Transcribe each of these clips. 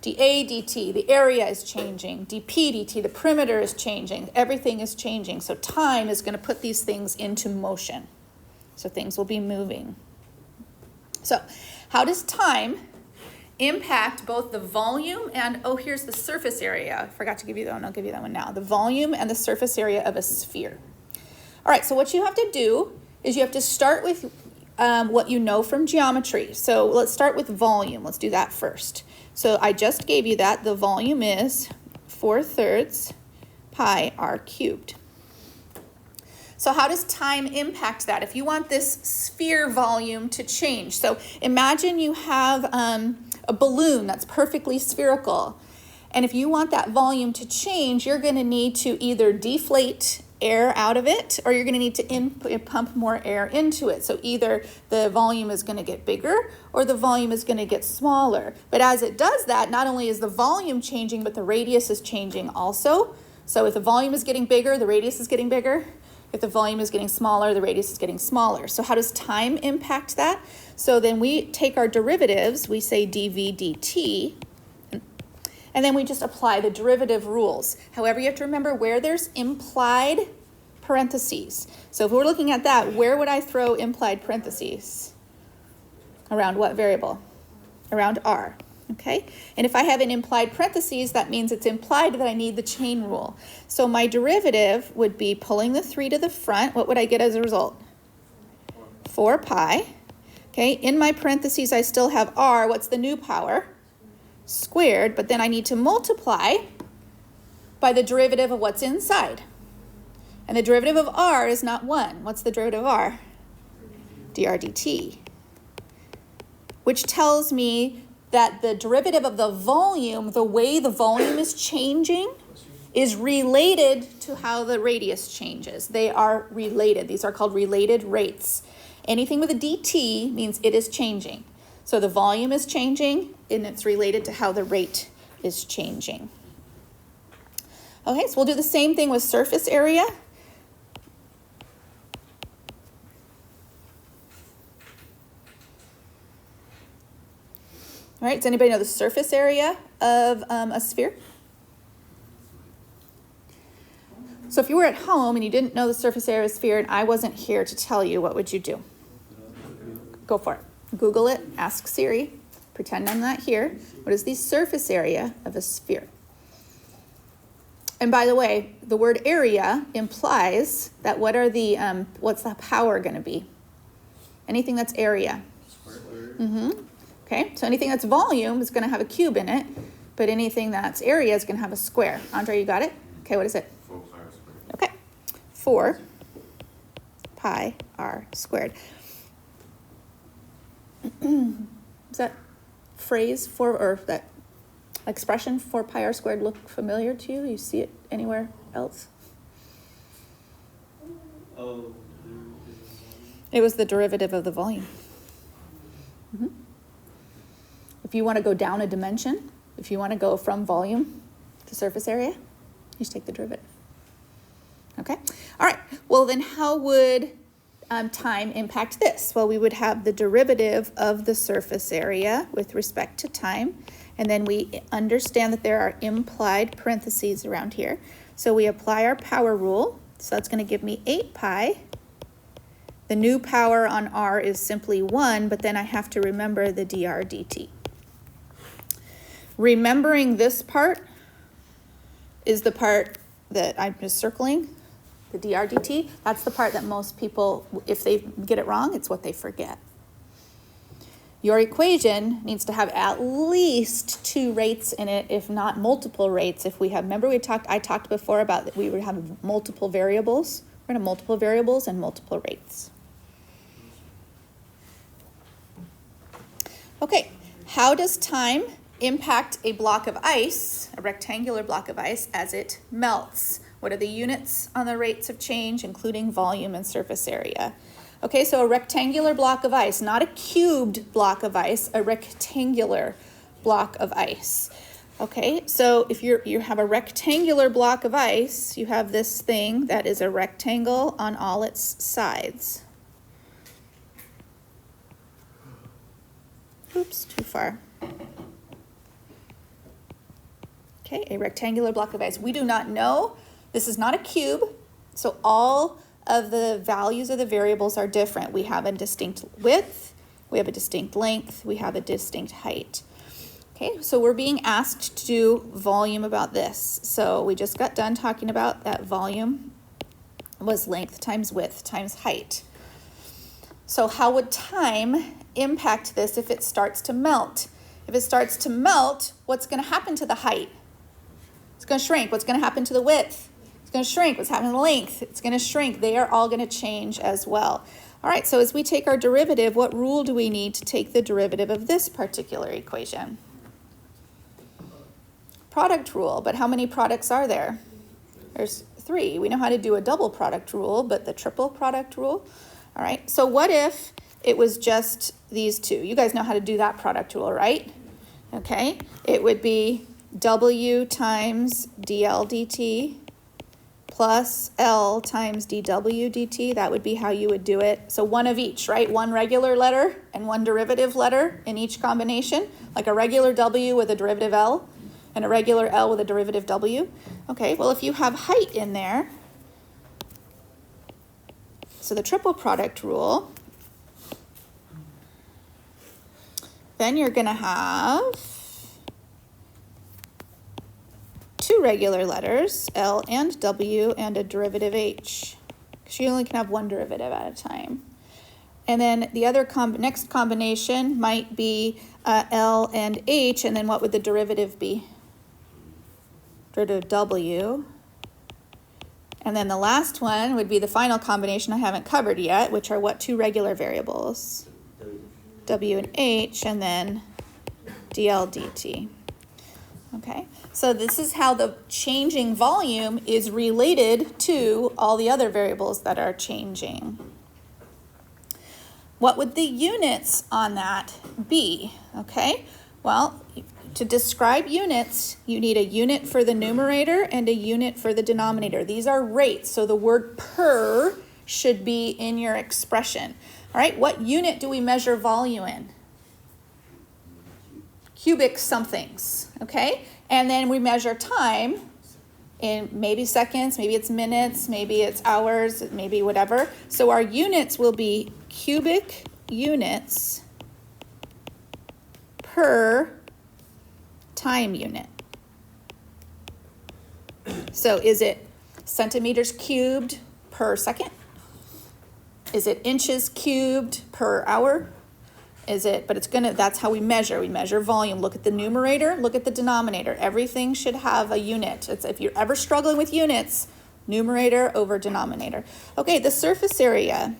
dA dt, the area is changing. dP dt, the perimeter is changing. Everything is changing. So time is going to put these things into motion. So things will be moving. So how does time impact both the volume and, oh, here's the surface area. I forgot to give you that one. I'll give you that one now. The volume and the surface area of a sphere. All right, so what you have to do is you have to start with what you know from geometry. So let's start with volume. Let's do that first. So I just gave you that. The volume is 4/3 pi r cubed. So how does time impact that? If you want this sphere volume to change, so imagine you have a balloon that's perfectly spherical. And if you want that volume to change, you're going to need to either deflate air out of it, or you're going to need to pump more air into it. So either the volume is going to get bigger or the volume is going to get smaller. But as it does that, not only is the volume changing, but the radius is changing also. So if the volume is getting bigger, the radius is getting bigger. If the volume is getting smaller, the radius is getting smaller. So how does time impact that? So then we take our derivatives, we say dv dt, and then we just apply the derivative rules. However, you have to remember where there's implied parentheses. So if we're looking at that, where would I throw implied parentheses? Around what variable? Around r. Okay, and if I have an implied parentheses, that means it's implied that I need the chain rule. So my derivative would be pulling the 3 to the front. What would I get as a result? 4 pi. Okay, in my parentheses, I still have r. What's the new power? Squared, but then I need to multiply by the derivative of what's inside. And the derivative of r is not 1. What's the derivative of r? dr dt. Which tells me that the derivative of the volume, the way the volume is changing, is related to how the radius changes. They are related. These are called related rates. Anything with a dt means it is changing. So the volume is changing, and it's related to how the rate is changing. Okay, so we'll do the same thing with surface area. All right, does anybody know the surface area of a sphere? So if you were at home and you didn't know the surface area of a sphere and I wasn't here to tell you, what would you do? Go for it. Google it, ask Siri, pretend I'm not here. What is the surface area of a sphere? And by the way, the word area implies that what's the power going to be? Anything that's area. Okay, so anything that's volume is going to have a cube in it, but anything that's area is going to have a square. Andre, you got it? Okay, what is it? 4 pi r squared. Okay, 4 pi r squared. Does that phrase or that expression 4 pi r squared look familiar to you? You see it anywhere else? Oh. It was the derivative of the volume. If you want to go down a dimension, if you want to go from volume to surface area, you just take the derivative. Okay? All right. Well, then how would time impact this? Well, we would have the derivative of the surface area with respect to time, and then we understand that there are implied parentheses around here. So we apply our power rule. So that's going to give me 8 pi. The new power on r is simply 1, but then I have to remember the dr dt. Remembering this part is the part that I'm just circling, the dr dt. That's the part that most people, if they get it wrong, it's what they forget. Your equation needs to have at least 2 rates in it, if not multiple rates. If we have, remember I talked before about that we would have multiple variables. We're going to have multiple variables and multiple rates. Okay, how does time impact a block of ice, a rectangular block of ice, as it melts? What are the units on the rates of change, including volume and surface area? Okay, so a rectangular block of ice, not a cubed block of ice, a rectangular block of ice. Okay, so if you have a rectangular block of ice, you have this thing that is a rectangle on all its sides. Oops, too far. Okay, a rectangular block of ice. We do not know. This is not a cube, so all of the values of the variables are different. We have a distinct width, we have a distinct length, we have a distinct height. Okay, so we're being asked to do volume about this. So we just got done talking about that volume was length times width times height. So how would time impact this if it starts to melt? If it starts to melt, what's going to happen to the height? It's going to shrink. What's going to happen to the width? It's going to shrink. What's happening to the length? It's going to shrink. They are all going to change as well. All right, so as we take our derivative, what rule do we need to take the derivative of this particular equation? Product rule, but how many products are there? There's 3. We know how to do a double product rule, but the triple product rule? All right, so what if it was just these 2? You guys know how to do that product rule, right? Okay, it would be W times dL dt plus L times dW dt. That would be how you would do it. So one of each, right? One regular letter and one derivative letter in each combination, like a regular W with a derivative L and a regular L with a derivative W. Okay, well, if you have height in there, so the triple product rule, then you're going to have 2 regular letters, L and W, and a derivative H, because you only can have one derivative at a time. And then the other next combination might be L and H, and then what would the derivative be? Derivative W. And then the last one would be the final combination I haven't covered yet, which are what? 2 regular variables, W and H, and then dL dt. Okay, so this is how the changing volume is related to all the other variables that are changing. What would the units on that be? Okay, well, to describe units, you need a unit for the numerator and a unit for the denominator. These are rates, so the word per should be in your expression. All right, what unit do we measure volume in? Cubic somethings, okay? And then we measure time in maybe seconds, maybe it's minutes, maybe it's hours, maybe whatever. So our units will be cubic units per time unit. So is it centimeters cubed per second? Is it inches cubed per hour? Is it, but it's gonna, that's how we measure volume. Look at the numerator, look at the denominator. Everything should have a unit. It's, if you're ever struggling with units, numerator over denominator. Okay, the surface area.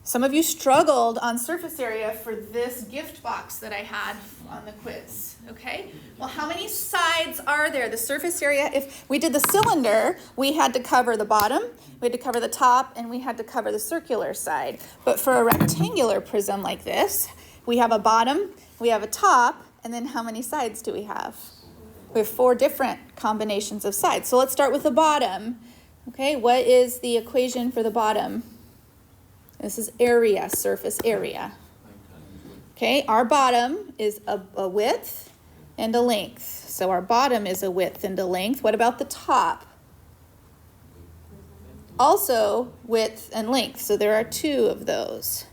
Some of you struggled on surface area for this gift box that I had on the quiz, okay? Well, how many sides are there? The surface area, if we did the cylinder, we had to cover the bottom, we had to cover the top, and we had to cover the circular side. But for a rectangular prism like this, we have a bottom, we have a top, and then how many sides do we have? We have 4 different combinations of sides. So let's start with the bottom. Okay, what is the equation for the bottom? This is area, surface area. Okay, our bottom is a width and a length. So our bottom is a width and a length. What about the top? Also width and length. So there are 2 of those.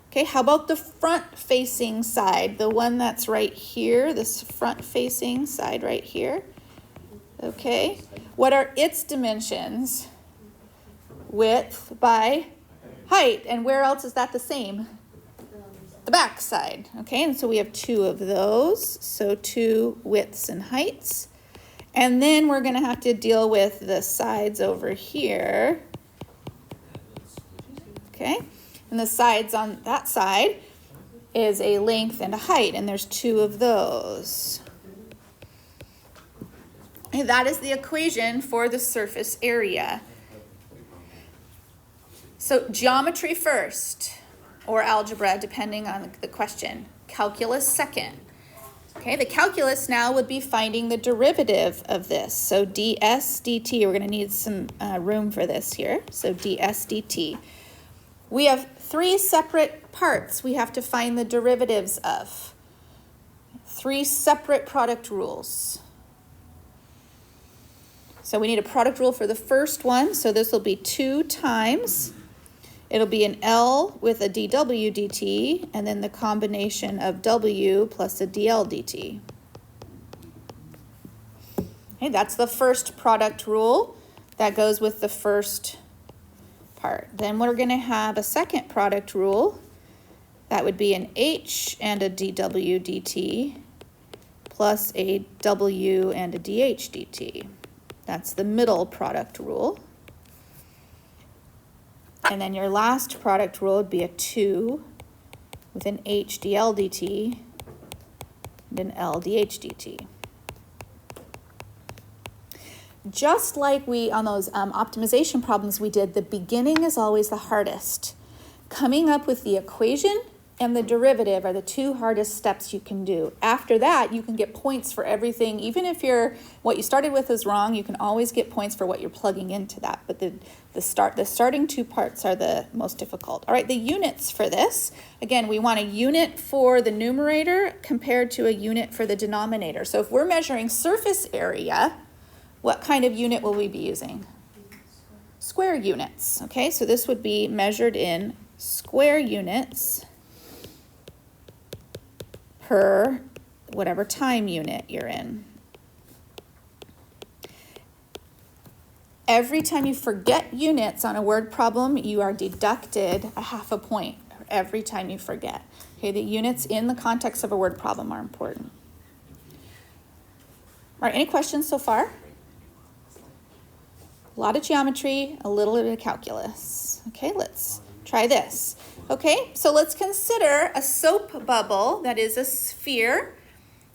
Okay, how about the front facing side? The one that's right here, this front facing side right here. Okay, what are its dimensions? Width by height, and where else is that the same? The back side, okay, and so we have 2 of those, so 2 widths and heights. And then we're gonna have to deal with the sides over here, okay? And the sides on that side is a length and a height, and there's 2 of those. And that is the equation for the surface area. So geometry first, or algebra, depending on the question. Calculus second. Okay, the calculus now would be finding the derivative of this. So ds dt, we're going to need some room for this here. So ds dt. We have 3 separate parts we have to find the derivatives of. 3 separate product rules. So we need a product rule for the first one. So this will be 2 times. It'll be an L with a dw dt, and then the combination of w plus a dl dt. Okay, that's the first product rule. That goes with the first part. Then we're going to have a second product rule. That would be an h and a dw dt plus a w and a dh dt. That's the middle product rule. And then your last product rule would be a 2 with an h dl dt and an l dh dt. Just like we, on those optimization problems we did, the beginning is always the hardest. Coming up with the equation and the derivative are the 2 hardest steps you can do. After that, you can get points for everything. Even if what you started with is wrong, you can always get points for what you're plugging into that. But the starting 2 parts are the most difficult. All right, the units for this. Again, we want a unit for the numerator compared to a unit for the denominator. So if we're measuring surface area, what kind of unit will we be using? Square units. Okay, so this would be measured in square units per whatever time unit you're in. Every time you forget units on a word problem, you are deducted a half a point every time you forget. Okay, the units in the context of a word problem are important. All right, any questions so far? A lot of geometry, a little bit of calculus. Okay, let's try this. Okay, so let's consider a soap bubble that is a sphere.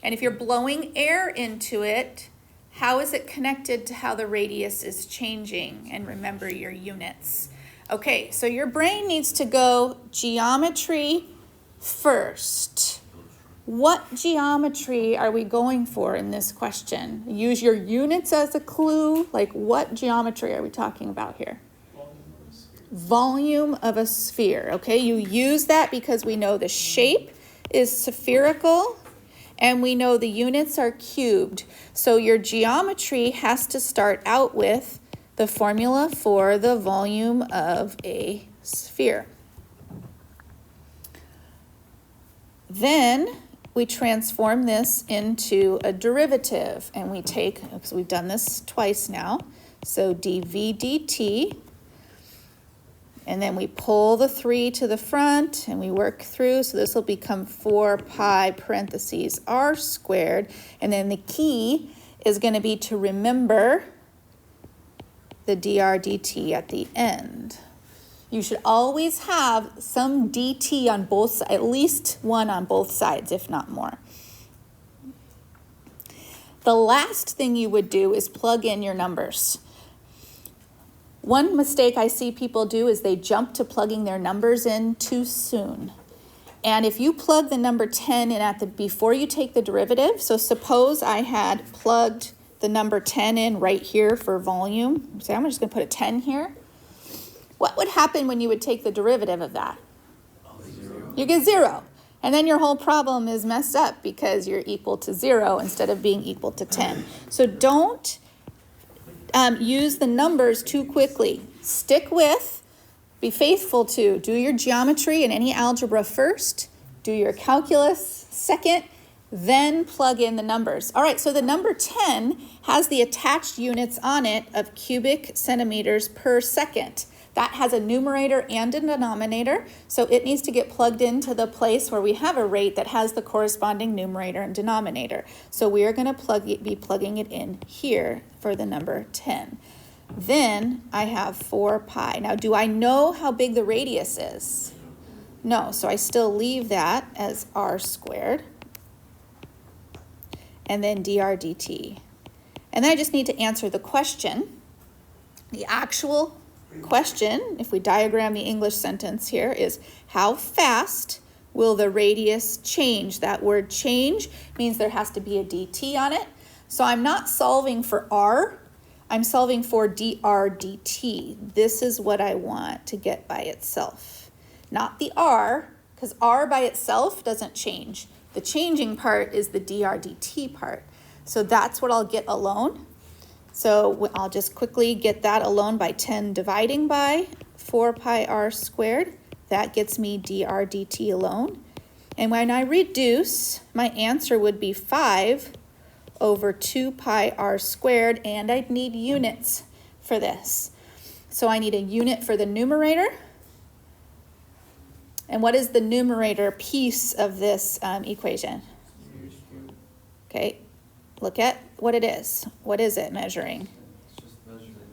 And if you're blowing air into it, how is it connected to how the radius is changing? And remember your units. Okay, so your brain needs to go geometry first. What geometry are we going for in this question? Use your units as a clue. Like, what geometry are we talking about here? Volume of a sphere. Okay, you use that because we know the shape is spherical and we know the units are cubed. So your geometry has to start out with the formula for the volume of a sphere. Then we transform this into a derivative, and we take, because we've done this twice now, so dv dt, and then we pull the 3 to the front, and we work through, so this will become 4 pi parentheses r squared, and then the key is going to be to remember the dr dt at the end. You should always have some dt on both sides, at least one on both sides, if not more. The last thing you would do is plug in your numbers. One mistake I see people do is they jump to plugging their numbers in too soon. And if you plug the number 10 in before you take the derivative, so suppose I had plugged the number 10 in right here for volume. So I'm just going to put a 10 here. What would happen when you would take the derivative of that? 0. You get 0. And then your whole problem is messed up because you're equal to 0 instead of being equal to 10. So don't use the numbers too quickly. Stick with, be faithful to, do your geometry and any algebra first, do your calculus second, then plug in the numbers. All right, so the number 10 has the attached units on it of cubic centimeters per second. That has a numerator and a denominator, so it needs to get plugged into the place where we have a rate that has the corresponding numerator and denominator. So we are going to be plugging it in here for the number 10. Then I have 4 pi. Now, do I know how big the radius is? No, so I still leave that as r squared. And then dr dt. And then I just need to answer the question. The actual question, if we diagram the English sentence here, is how fast will the radius change? That word change means there has to be a dt on it. So I'm not solving for r, I'm solving for dr dt. This is what I want to get by itself. Not the r, because r by itself doesn't change. The changing part is the dr dt part. So that's what I'll get alone. So I'll just quickly get that alone by 10 dividing by 4 pi r squared. That gets me dr dt alone. And when I reduce, my answer would be 5 over 2 pi r squared, and I'd need units for this. So I need a unit for the numerator. And what is the numerator piece of this equation? Okay, look at what it is. What is it measuring? It's just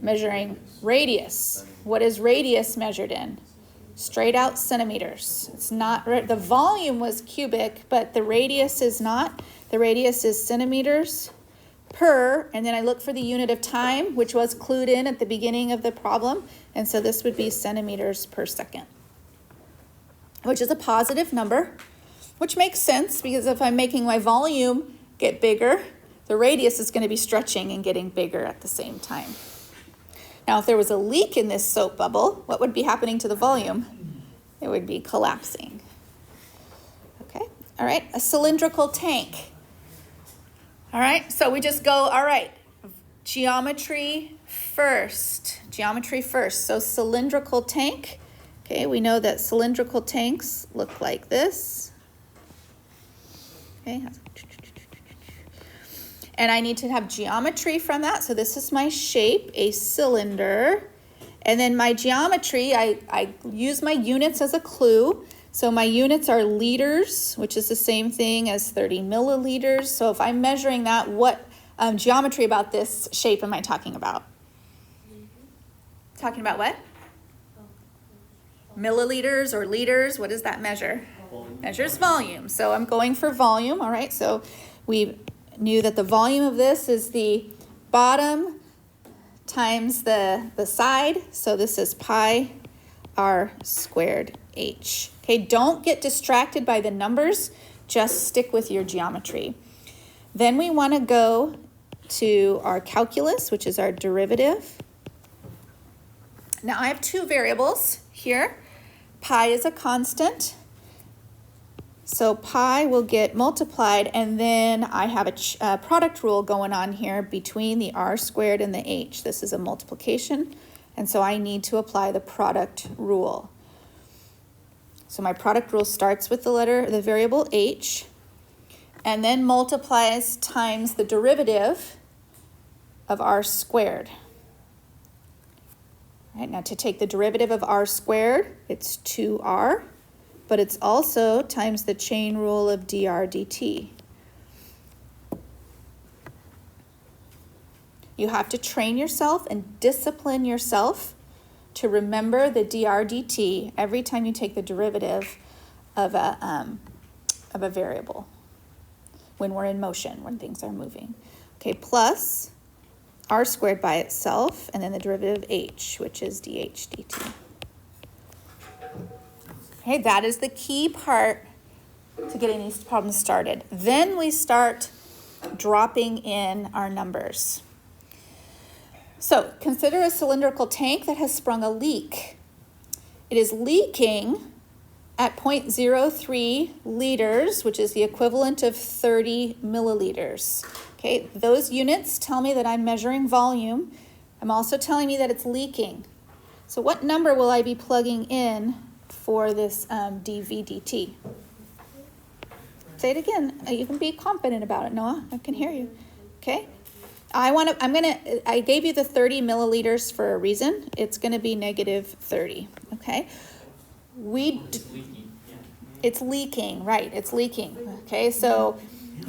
Measuring radius. What is radius measured in? Straight out centimeters. It's not, the volume was cubic, but the radius is not. The radius is centimeters per, and then I look for the unit of time, which was clued in at the beginning of the problem. And so this would be centimeters per second, which is a positive number, which makes sense because if I'm making my volume get bigger, the radius is going to be stretching and getting bigger at the same time. Now, if there was a leak in this soap bubble, what would be happening to the volume? It would be collapsing. Okay, all right, a cylindrical tank. All right, so we just go, all right, geometry first. So cylindrical tank. Okay, we know that cylindrical tanks look like this. Okay, and I need to have geometry from that. So this is my shape, a cylinder. And then my geometry, I use my units as a clue. So my units are liters, which is the same thing as 30 milliliters. So if I'm measuring that, what geometry about this shape am I talking about? Talking about what? Milliliters or liters, what does that measure? Volume. Measures volume. So I'm going for volume, all right? So we knew that the volume of this is the bottom times the side. So this is pi r squared h. Okay, don't get distracted by the numbers. Just stick with your geometry. Then we want to go to our calculus, which is our derivative. Now I have two variables here. Pi is a constant. So pi will get multiplied, and then I have a product rule going on here between the r squared and the h. This is a multiplication, and so I need to apply the product rule. So my product rule starts with the variable h, and then multiplies times the derivative of r squared. All right, now to take the derivative of r squared, it's 2r. But it's also times the chain rule of dr dt. You have to train yourself and discipline yourself to remember the dr dt every time you take the derivative of a variable when we're in motion, when things are moving. Okay, plus r squared by itself, and then the derivative of h, which is dh dt. Okay, that is the key part to getting these problems started. Then we start dropping in our numbers. So consider a cylindrical tank that has sprung a leak. It is leaking at 0.03 liters, which is the equivalent of 30 milliliters. Okay, those units tell me that I'm measuring volume. I'm also telling me that it's leaking. So what number will I be plugging in for this dv dt? Say it again. You can be confident about it, Noah. I can hear you. Okay. I gave you the 30 milliliters for a reason. It's going to be negative 30. Okay. It's leaking, right? It's leaking. Okay. So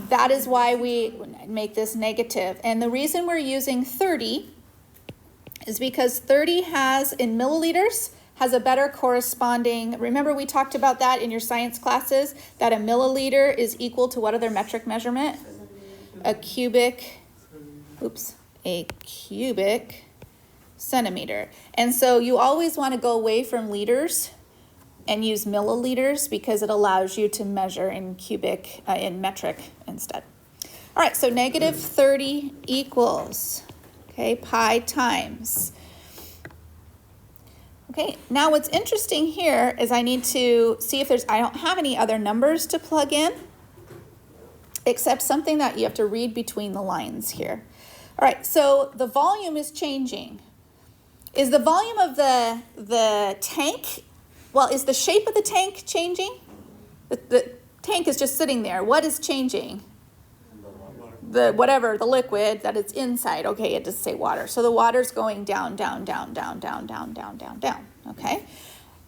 that is why we make this negative. And the reason we're using 30 is because 30 has, in milliliters, has a better corresponding, remember we talked about that in your science classes, that a milliliter is equal to what other metric measurement? A cubic centimeter. And so you always want to go away from liters and use milliliters because it allows you to measure in in metric instead. All right, so negative 30 equals, okay, pi times. Okay, now what's interesting here is I need to see if I don't have any other numbers to plug in. except something that you have to read between the lines here. All right, so the volume is changing. Is the volume of the tank, well, is the shape of the tank changing? The tank is just sitting there. What is changing? The liquid that it's inside. Okay, it doesn't say water. So the water's going down, down, down, down, down, down, down, down, down. Okay?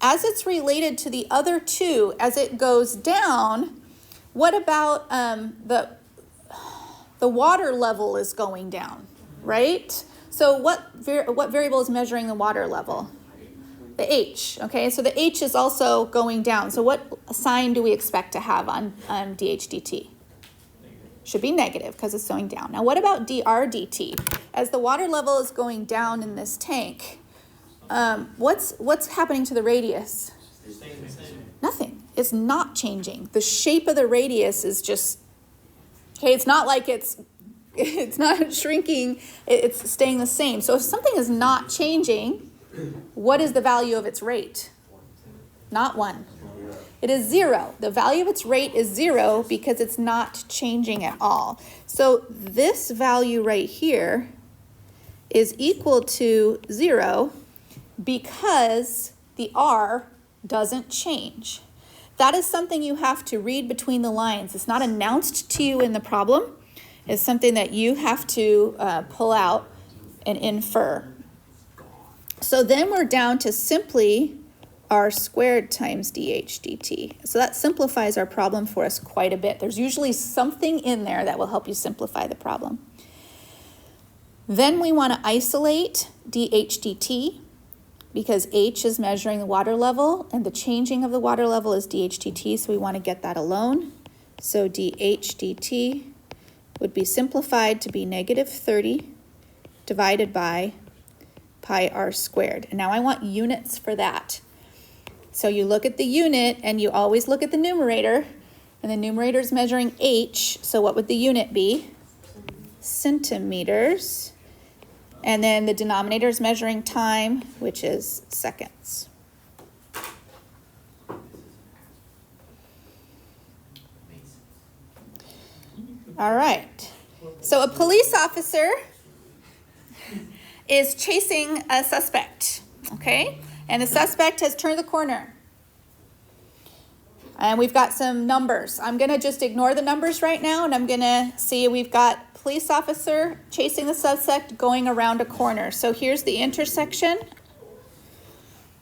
As it's related to the other two, as it goes down, what about the water level is going down, right? So what variable is measuring the water level? The H, okay? So the H is also going down. So what sign do we expect to have on dH dt? Should be negative because it's going down. Now what about dr dt? As the water level is going down in this tank, what's happening to the radius? Nothing. It's not changing. The shape of the radius is just, okay, it's not like it's not shrinking, it's staying the same. So if something is not changing, what is the value of its rate? Not 1. It is 0. The value of its rate is 0 because it's not changing at all. So this value right here is equal to 0 because the R doesn't change. That is something you have to read between the lines. It's not announced to you in the problem. It's something that you have to pull out and infer. So then we're down to simply r squared times dH dt. So that simplifies our problem for us quite a bit. There's usually something in there that will help you simplify the problem. Then we want to isolate dH dt because H is measuring the water level and the changing of the water level is dH dt, so we want to get that alone. So dH dt would be simplified to be negative 30 divided by pi r squared. And now I want units for that. So you look at the unit and you always look at the numerator, and the numerator is measuring H, so what would the unit be? Centimeters. And then the denominator is measuring time, which is seconds. All right. So a police officer is chasing a suspect, okay? And the suspect has turned the corner. And we've got some numbers. I'm going to just ignore the numbers right now, and I'm going to see we've got police officer chasing the suspect going around a corner. So here's the intersection.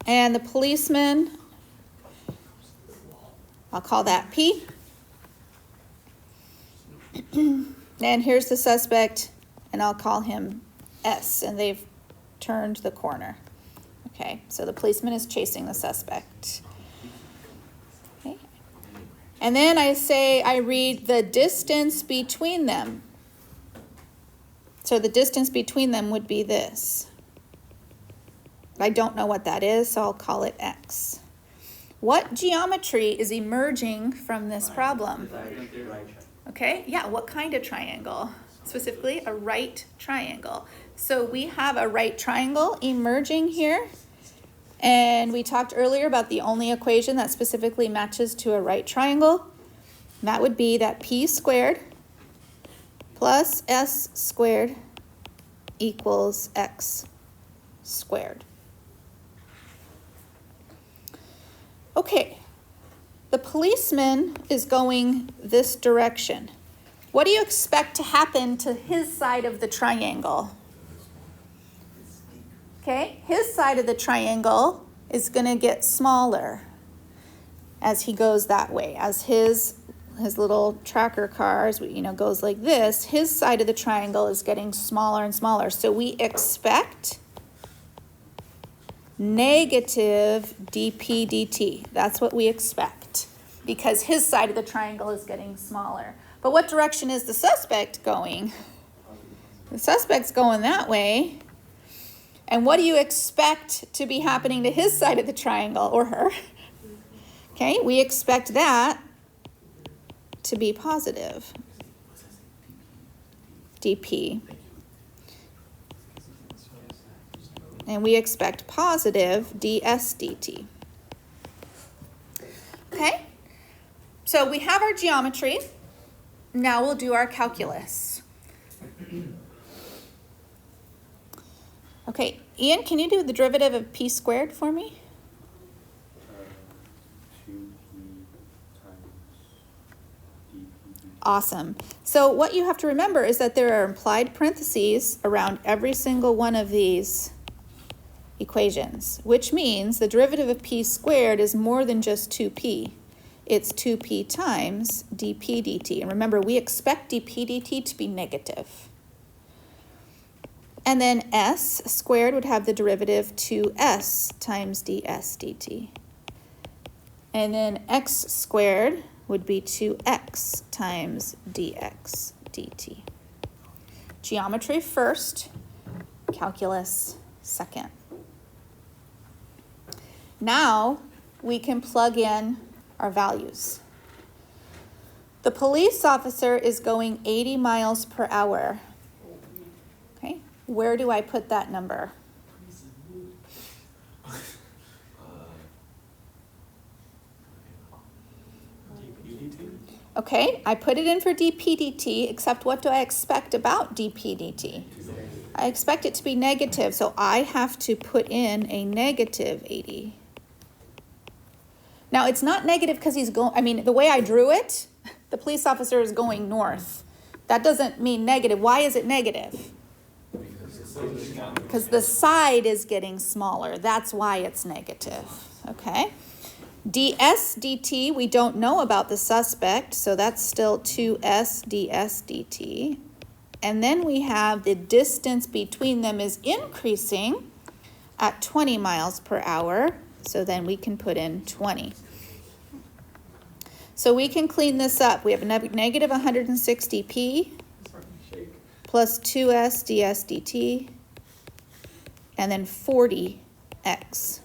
And the policeman, I'll call that P. And here's the suspect, and I'll call him S, and they've turned the corner. Okay, so the policeman is chasing the suspect. Okay. And then I read the distance between them. So the distance between them would be this. I don't know what that is, so I'll call it X. What geometry is emerging from this problem? Okay, yeah, what kind of triangle? Specifically, a right triangle. So we have a right triangle emerging here. And we talked earlier about the only equation that specifically matches to a right triangle. And that would be that P squared plus S squared equals X squared. Okay, the policeman is going this direction. What do you expect to happen to his side of the triangle? Okay, his side of the triangle is going to get smaller as he goes that way. As his little tracker car, goes like this, his side of the triangle is getting smaller and smaller. So we expect negative dP dt. That's what we expect because his side of the triangle is getting smaller. But what direction is the suspect going? The suspect's going that way. And what do you expect to be happening to his side of the triangle, or her? Okay, we expect that to be positive. dP. And we expect positive ds dt. Okay, so we have our geometry. now we'll do our calculus. Okay, Ian, can you do the derivative of p squared for me? 2p times dp. Awesome. So what you have to remember is that there are implied parentheses around every single one of these equations, which means the derivative of p squared is more than just 2p. It's 2p times dp dt. And remember, we expect dp dt to be negative. And then s squared would have the derivative 2s times ds dt. And then x squared would be 2x times dx dt. Geometry first, calculus second. Now we can plug in our values. The police officer is going 80 miles per hour. Okay, where do I put that number? Okay, I put it in for dp dt, except what do I expect about dp dt? I expect it to be negative, so I have to put in a negative 80. Now, it's not negative because he's going, I mean, the way I drew it, the police officer is going north. That doesn't mean negative. Why is it negative? Because the side is getting smaller. That's why it's negative, okay? ds dt, we don't know about the suspect, so that's still 2s ds dt. And then we have the distance between them is increasing at 20 miles per hour, so then we can put in 20. So we can clean this up. We have a negative 160p plus 2s ds dt, and then 40x.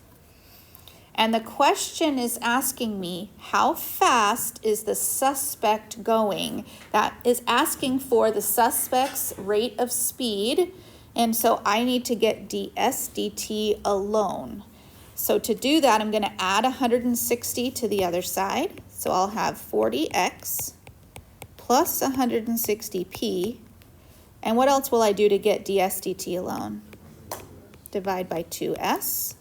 And the question is asking me, how fast is the suspect going? That is asking for the suspect's rate of speed. And so I need to get ds dt alone. So to do that, I'm going to add 160 to the other side. So I'll have 40x plus 160p. And what else will I do to get ds dt alone? Divide by 2s.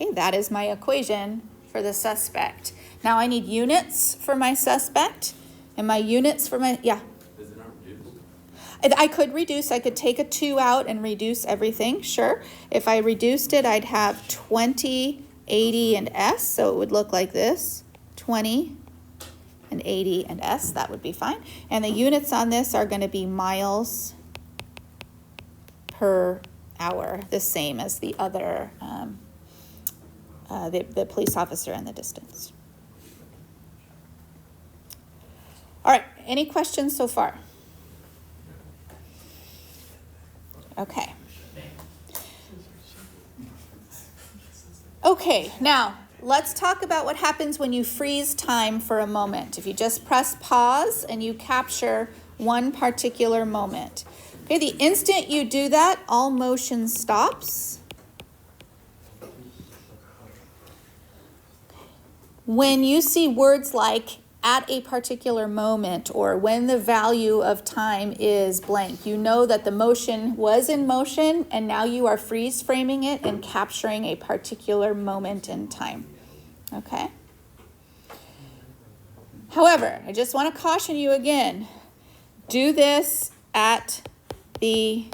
Okay, that is my equation for the suspect. Now I need units for my suspect, and my units for my, yeah. Does it not reduce? I could reduce, I could take a 2 out and reduce everything, sure. If I reduced it, I'd have 20, 80, and s, so it would look like this, 20 and 80 and s, that would be fine. And the units on this are going to be miles per hour, the same as the other the police officer and the distance. All right, any questions so far? Okay. Okay, now let's talk about what happens when you freeze time for a moment. If you just press pause and you capture one particular moment. Okay, the instant you do that, all motion stops. When you see words like at a particular moment or when the value of time is blank, you know that the motion was in motion and now you are freeze framing it and capturing a particular moment in time. Okay? However, I just want to caution you again, do this at the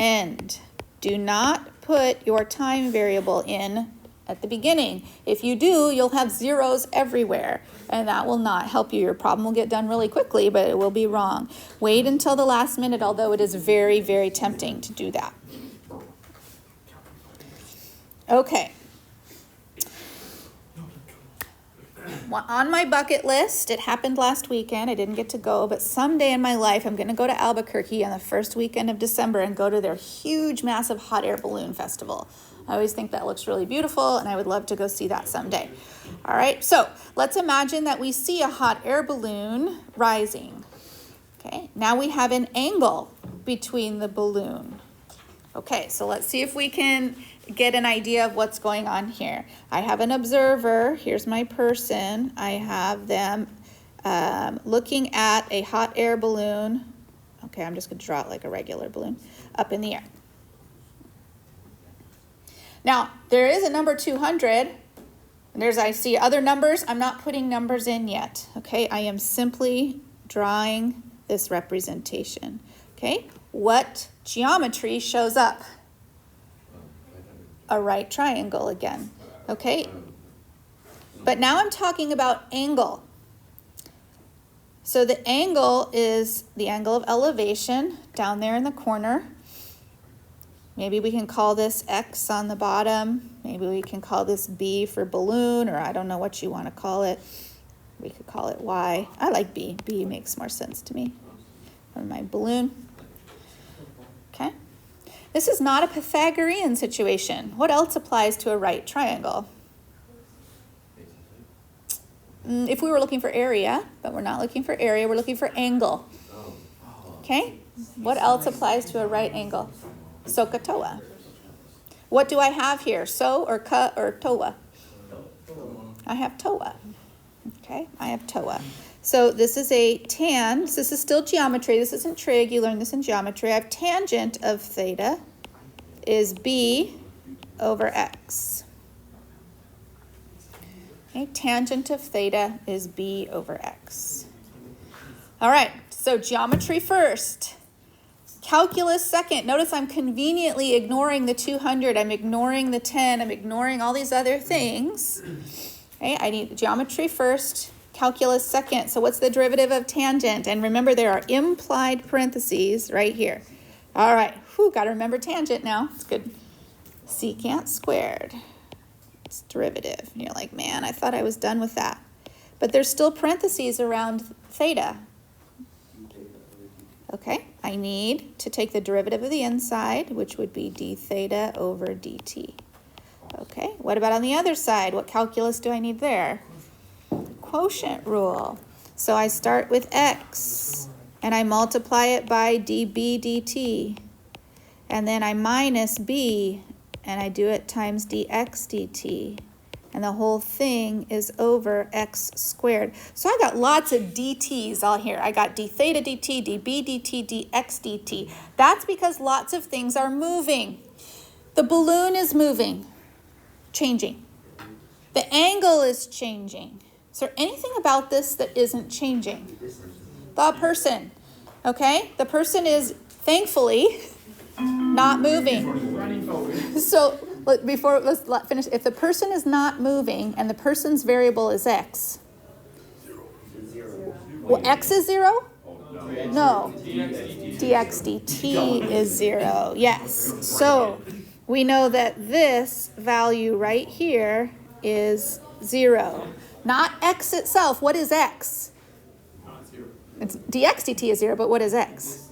end. Do not put your time variable in at the beginning. If you do, you'll have zeros everywhere, and that will not help you. Your problem will get done really quickly, but it will be wrong. Wait until the last minute, although it is very, very tempting to do that. Okay. On my bucket list, it happened last weekend. I didn't get to go, but someday in my life, I'm going to go to Albuquerque on the first weekend of December and go to their huge, massive hot air balloon festival. I always think that looks really beautiful, and I would love to go see that someday. All right, so let's imagine that we see a hot air balloon rising. Okay, now we have an angle between the balloon. Okay, so let's see if we can get an idea of what's going on here. I have an observer. Here's my person. I have them looking at a hot air balloon. Okay, I'm just going to draw it like a regular balloon up in the air. Now, there is a number 200. And I see other numbers. I'm not putting numbers in yet. Okay, I am simply drawing this representation. Okay, what geometry shows up? A right triangle again. Okay, but now I'm talking about angle. So the angle is the angle of elevation down there in the corner. Maybe we can call this X on the bottom. Maybe we can call this B for balloon, or I don't know what you want to call it. We could call it Y. I like B. B makes more sense to me. For my balloon. Okay. This is not a Pythagorean situation. What else applies to a right triangle? If we were looking for area, but we're not looking for area, we're looking for angle. Okay? What else applies to a right angle? SOHCAHTOA. What do I have here? So or ka or toa? I have toa. Okay, I have toa. So this is a tan. This is still geometry. This isn't trig. You learned this in geometry. I have tangent of theta is b over x. Okay, tangent of theta is b over x. All right, so geometry first. Calculus second. Notice I'm conveniently ignoring the 200. I'm ignoring the 10. I'm ignoring all these other things. Okay, I need geometry first, calculus second. So what's the derivative of tangent? And remember, there are implied parentheses right here. All right, got to remember tangent now. It's good. Secant squared. It's derivative. And you're like, man, I thought I was done with that. But there's still parentheses around theta. Okay, I need to take the derivative of the inside, which would be d theta over dt. Okay, what about on the other side? What calculus do I need there? Quotient rule. So I start with x, and I multiply it by db dt. And then I minus b, and I do it times dx dt. And the whole thing is over x squared. So I got lots of dt's all here. I got d theta dt, db dt, dx dt. That's because lots of things are moving. The balloon is moving, changing. The angle is changing. Is there anything about this that isn't changing? The person, okay? The person is thankfully not moving. So let's finish. If the person is not moving and the person's variable is x, well, x is 0? No. dx dt is 0. Yes. So we know that this value right here is 0. Not x itself. What is x? It's dx dt is 0, but what is x?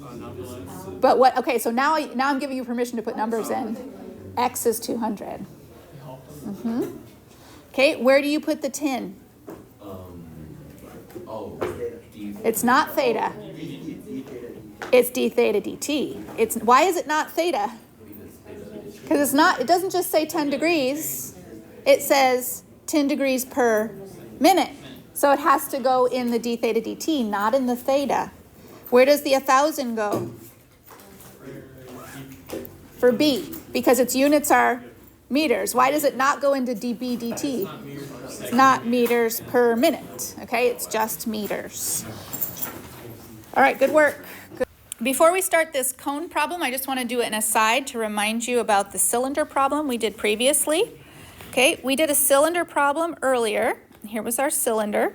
But what? Okay, so now I'm giving you permission to put numbers in. X is 200. Okay, where do you put the 10? It's not theta. It's d theta dt. Why is it not theta? Because it's not. It doesn't just say 10 degrees. It says 10 degrees per minute. So it has to go in the d theta dt, not in the theta. Where does the 1,000 go? For B, because its units are meters. Why does it not go into dB dt? It's not meters per minute, okay? It's just meters. All right, good work. Good. Before we start this cone problem, I just want to do an aside to remind you about the cylinder problem we did previously. Okay, we did a cylinder problem earlier. Here was our cylinder.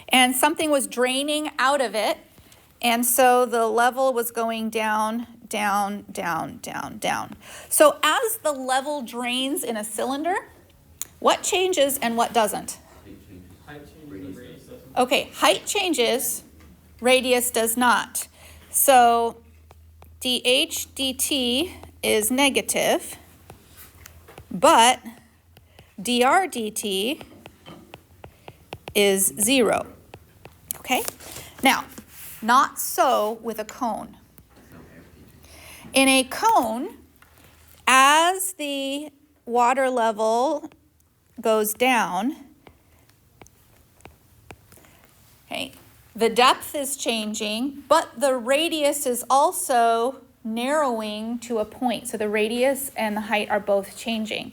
And something was draining out of it. And so the level was going down, down, down, down, down. So as the level drains in a cylinder, what changes and what doesn't? Okay, height changes, radius does not. So dh dt is negative, but dr dt is 0. Okay? Now, not so with a cone. In a cone, as the water level goes down, The depth is changing, but the radius is also narrowing to a point. So the radius and the height are both changing.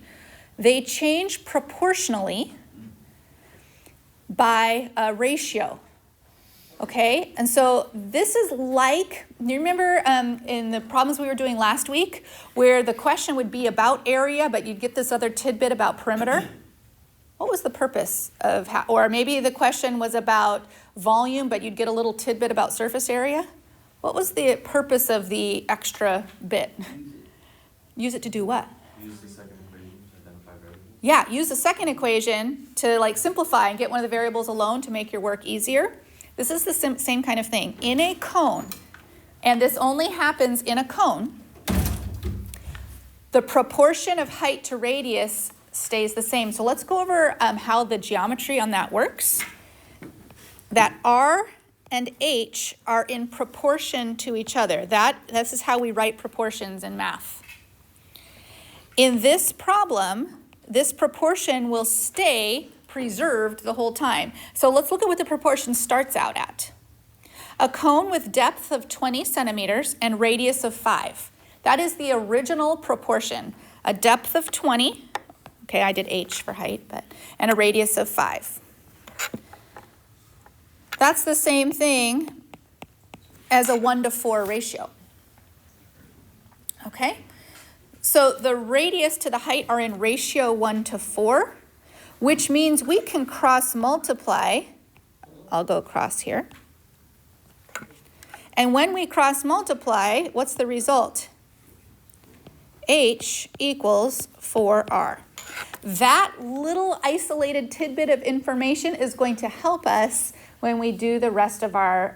They change proportionally by a ratio. Okay, and so this is like, you remember in the problems we were doing last week, where the question would be about area, but you'd get this other tidbit about perimeter? What was the purpose of how, or maybe the question was about volume, but you'd get a little tidbit about surface area? What was the purpose of the extra bit? Use it to do what? Use the second equation to identify variables. Yeah, use the second equation to like simplify and get one of the variables alone to make your work easier. This is the same kind of thing. In a cone, and this only happens in a cone, the proportion of height to radius stays the same. So let's go over how the geometry on that works. That R and H are in proportion to each other. This is how we write proportions in math. In this problem, this proportion will stay preserved the whole time. So let's look at what the proportion starts out at. A cone with depth of 20 centimeters and radius of 5. That is the original proportion. A depth of 20, okay, I did H for height, and a radius of 5. That's the same thing as a 1:4 ratio. Okay? So the radius to the height are in ratio 1:4, which means we can cross multiply. I'll go across here. And when we cross multiply, what's the result? H equals 4R. That little isolated tidbit of information is going to help us when we do the rest of our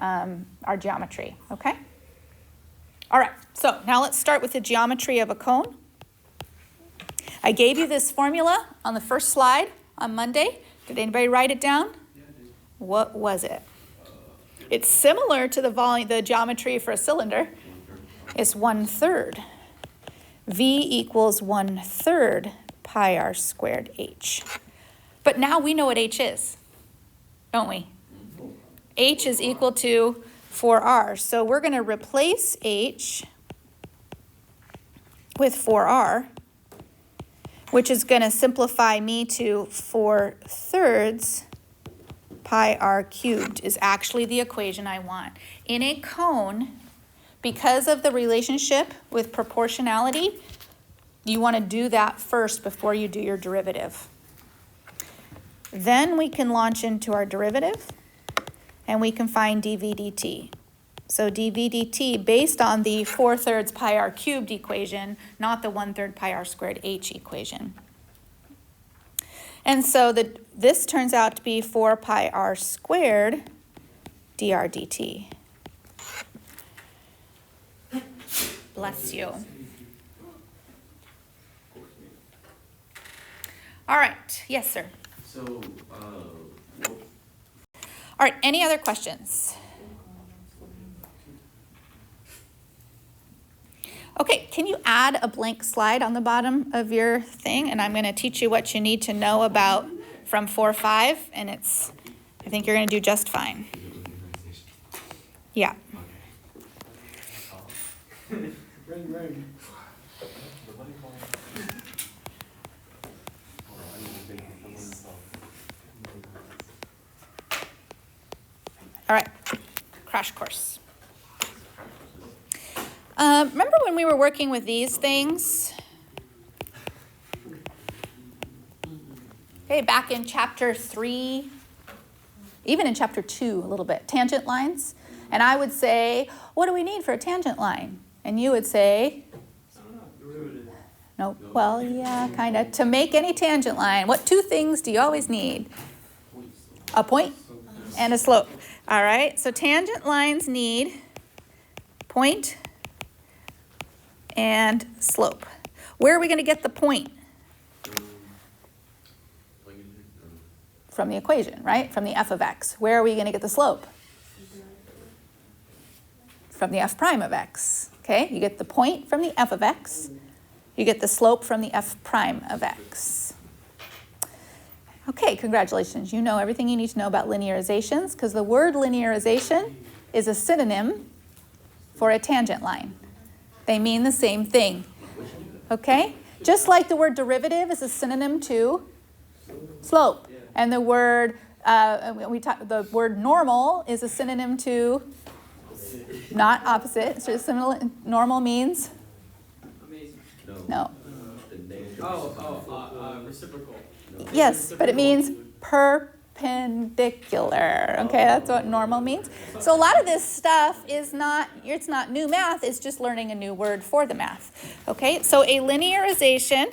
geometry, okay? All right, so now let's start with the geometry of a cone. I gave you this formula on the first slide on Monday. Did anybody write it down? Yeah, I did. What was it? It's similar to the geometry for a cylinder. It's 1/3. V equals 1/3 pi r squared h. But now we know what h is, don't we? H is equal to 4r. So we're going to replace h with 4r, which is going to simplify me to 4/3 pi r cubed is actually the equation I want. In a cone, because of the relationship with proportionality, you want to do that first before you do your derivative. Then we can launch into our derivative, and we can find dv dt. So dv dt based on the 4/3 pi r cubed equation, not the 1/3 pi r squared h equation. And so this turns out to be 4 pi r squared dr dt. Bless you. All right. Yes, sir. So, All right. Any other questions? Okay, can you add a blank slide on the bottom of your thing? And I'm going to teach you what you need to know about from 4-5, and I think you're going to do just fine. Yeah. All right, crash course. Remember when we were working with these things? Okay, back in chapter 3, even in chapter 2 a little bit, tangent lines. And I would say, what do we need for a tangent line? And you would say, no, well, yeah, kind of. To make any tangent line, what two things do you always need? A point and a slope. All right, so tangent lines need point and slope. Where are we going to get the point? From the equation, right? From the f of x. Where are we going to get the slope? From the f prime of x. Okay, you get the point from the f of x. You get the slope from the f prime of x. Okay, congratulations. You know everything you need to know about linearizations because the word linearization is a synonym for a tangent line. They mean the same thing. Okay? Just like the word derivative is a synonym to slope. And the word the word normal is a synonym to not opposite. So similar, normal means no. Reciprocal. Yes, but it means perpendicular. Okay, that's what normal means. So a lot of this stuff is not, it's not new math, it's just learning a new word for the math. Okay, so a linearization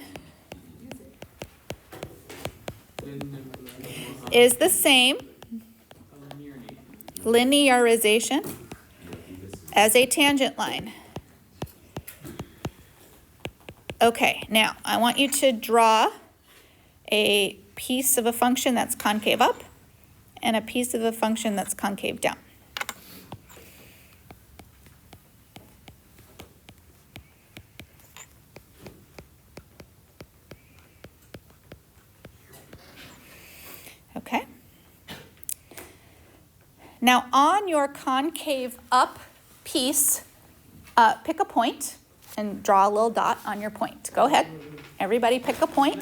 is the same linearization as a tangent line. Okay, now I want you to draw a piece of a function that's concave up and a piece of a function that's concave down. Okay. Now on your concave up piece, pick a point and draw a little dot on your point. Go ahead. Everybody pick a point.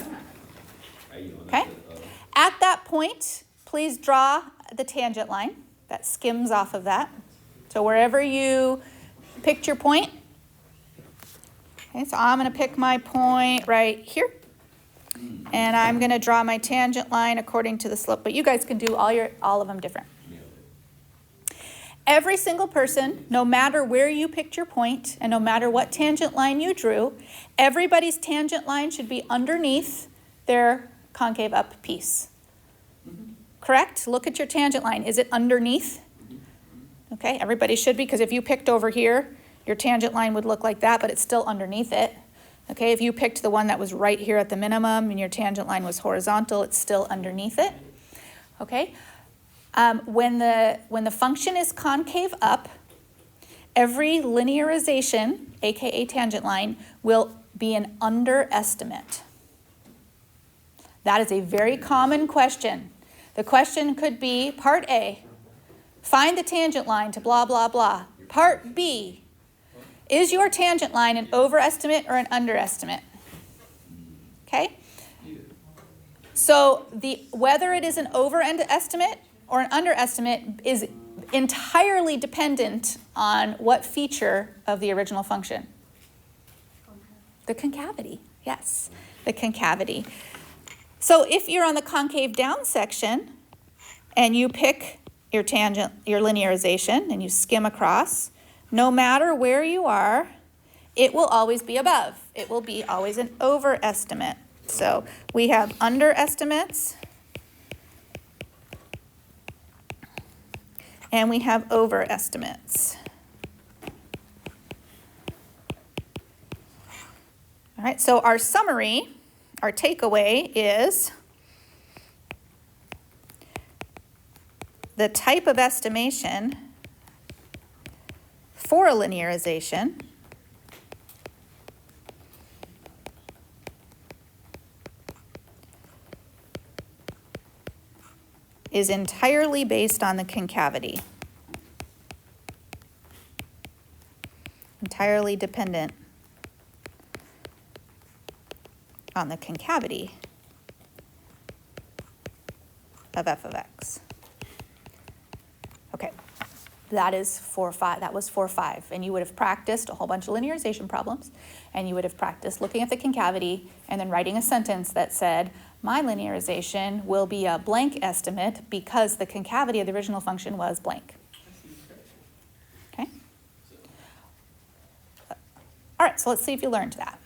Okay. At that point, please draw the tangent line that skims off of that. So wherever you picked your point. Okay, so I'm going to pick my point right here. And I'm going to draw my tangent line according to the slope. But you guys can do all of them different. Every single person, no matter where you picked your point and no matter what tangent line you drew, everybody's tangent line should be underneath their concave up piece. Correct? Look at your tangent line. Is it underneath? Okay, everybody should be, because if you picked over here, your tangent line would look like that, but it's still underneath it. Okay, if you picked the one that was right here at the minimum and your tangent line was horizontal, it's still underneath it. Okay. When the function is concave up, every linearization, aka tangent line, will be an underestimate. That is a very common question. The question could be, part A, find the tangent line to blah, blah, blah. Part B, is your tangent line an overestimate or an underestimate? Okay? So whether it is an overestimate or an underestimate is entirely dependent on what feature of the original function. The concavity, yes, the concavity. So if you're on the concave down section and you pick your tangent, your linearization, and you skim across, no matter where you are, it will always be above. It will be always an overestimate. So we have underestimates and we have overestimates. All right, so our summary, our takeaway is the type of estimation for a linearization is entirely based on the concavity. Entirely dependent on the concavity of f of x. Okay, that is 4-5. That was 4-5, and you would have practiced a whole bunch of linearization problems, and you would have practiced looking at the concavity and then writing a sentence that said, my linearization will be a blank estimate because the concavity of the original function was blank. Okay? All right, so let's see if you learned that.